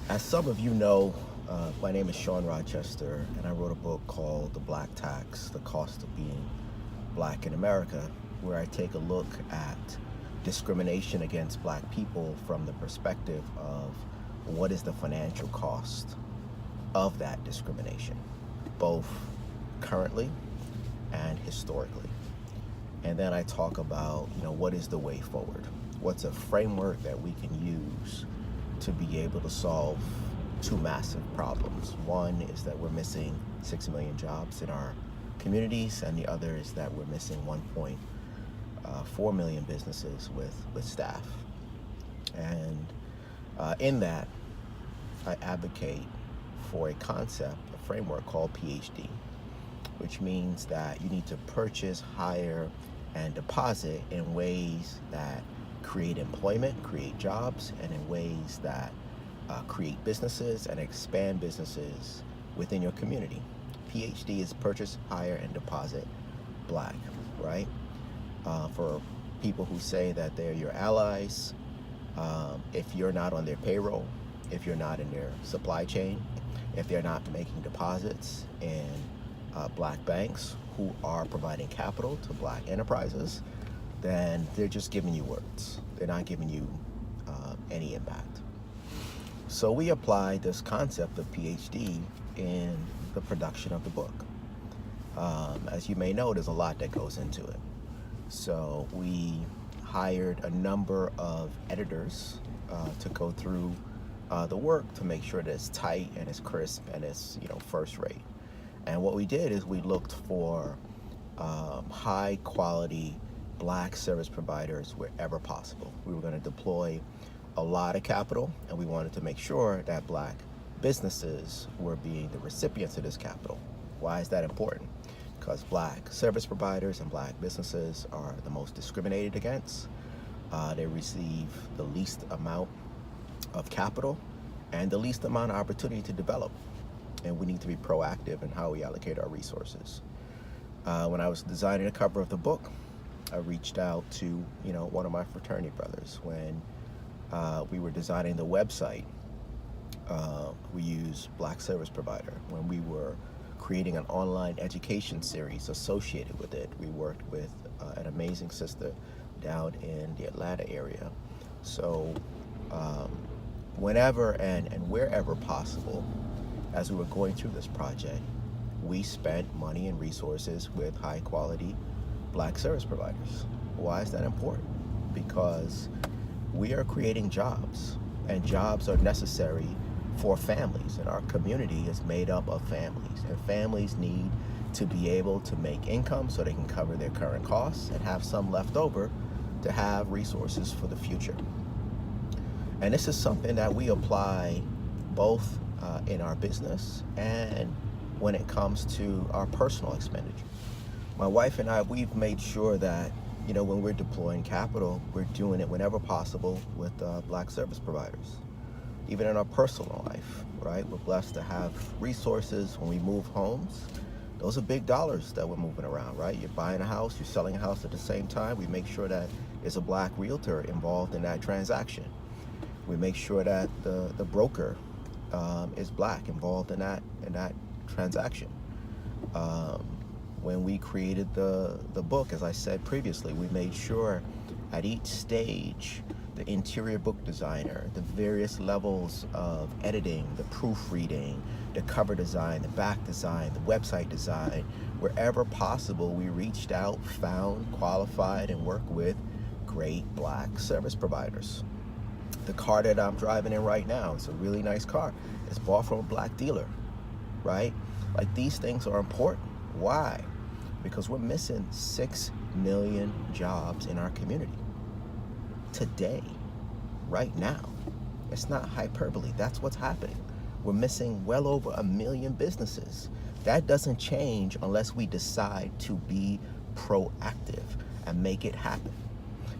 As some of you know, my name is Shawn Rochester, and I wrote a book called The Black Tax, The Cost of Being Black in America, where I take a look at discrimination against black people from the perspective of what is the financial cost of that discrimination, both currently and historically. And then I talk about, what is the way forward? What's a framework that we can use to be able to solve two massive problems? One is that we're missing 6 million jobs in our communities, and the other is that we're missing 1.4 million businesses with staff. And in that, I advocate for a concept, a framework called PhD, which means that you need to purchase, hire, and deposit in ways that create employment, create jobs, and in ways that create businesses and expand businesses within your community. PhD is purchase, hire, and deposit black, right? For people who say that they're your allies, if you're not on their payroll, if you're not in their supply chain, if they're not making deposits in black banks who are providing capital to black enterprises, then they're just giving you words. They're not giving you any impact. So we applied this concept of PhD in the production of the book. As you may know, there's a lot that goes into it. So we hired a number of editors to go through the work to make sure that it's tight and it's crisp and it's first rate. And what we did is we looked for high quality black service providers wherever possible. We were going to deploy a lot of capital, and we wanted to make sure that black businesses were being the recipients of this capital. Why is that important? Because black service providers and black businesses are the most discriminated against. They receive the least amount of capital and the least amount of opportunity to develop. And we need to be proactive in how we allocate our resources. When I was designing the cover of the book, I reached out to one of my fraternity brothers. When we were designing the website, we used Black Service Provider. When we were creating an online education series associated with it, we worked with an amazing sister down in the Atlanta area. So whenever and wherever possible, as we were going through this project, we spent money and resources with high quality black service providers. Why is that important? Because we are creating jobs, and jobs are necessary for families, and our community is made up of families, and families need to be able to make income so they can cover their current costs and have some left over to have resources for the future. And this is something that we apply both in our business and when it comes to our personal expenditure. My wife and I, we've made sure that, when we're deploying capital, we're doing it whenever possible with black service providers. Even in our personal life, right? We're blessed to have resources when we move homes. Those are big dollars that we're moving around, right? You're buying a house, you're selling a house at the same time. We make sure that there's a black realtor involved in that transaction. We make sure that the broker is black, involved in that transaction. When we created the book, as I said previously, we made sure at each stage, the interior book designer, the various levels of editing, the proofreading, the cover design, the back design, the website design, wherever possible, we reached out, found, qualified, and worked with great black service providers. The car that I'm driving in right now, it's a really nice car. It's bought from a black dealer, right? Like, these things are important. Why? Because we're missing 6 million jobs in our community today, right now. It's not hyperbole. That's what's happening. We're missing well over 1 million businesses. That doesn't change unless we decide to be proactive and make it happen.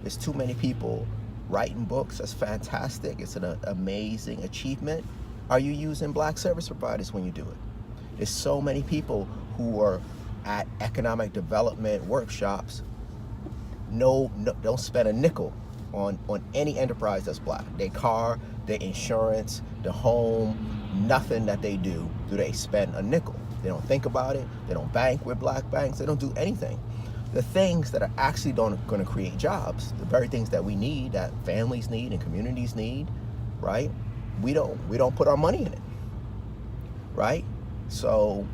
There's too many people writing books. That's fantastic. It's an amazing achievement. Are you using black service providers when you do it? There's so many people who are at economic development workshops, don't spend a nickel on any enterprise that's black. Their car their insurance, the home, nothing that they do they spend a nickel. They don't think about it. They don't bank with black banks. They don't do anything. The things that are actually going to create jobs, the very things that we need, that families need and communities need, right? We don't put our money in it, right? So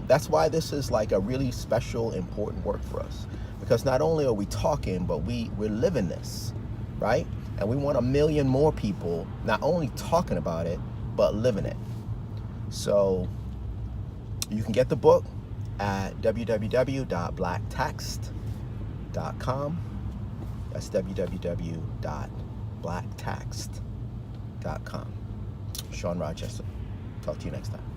that's why this is like a really special, important work for us, because not only are we talking, but we're living this, right? And we want 1 million more people not only talking about it, but living it. So you can get the book at www.blacktaxed.com. That's www.blacktaxed.com. Shawn Rochester. Talk to you next time.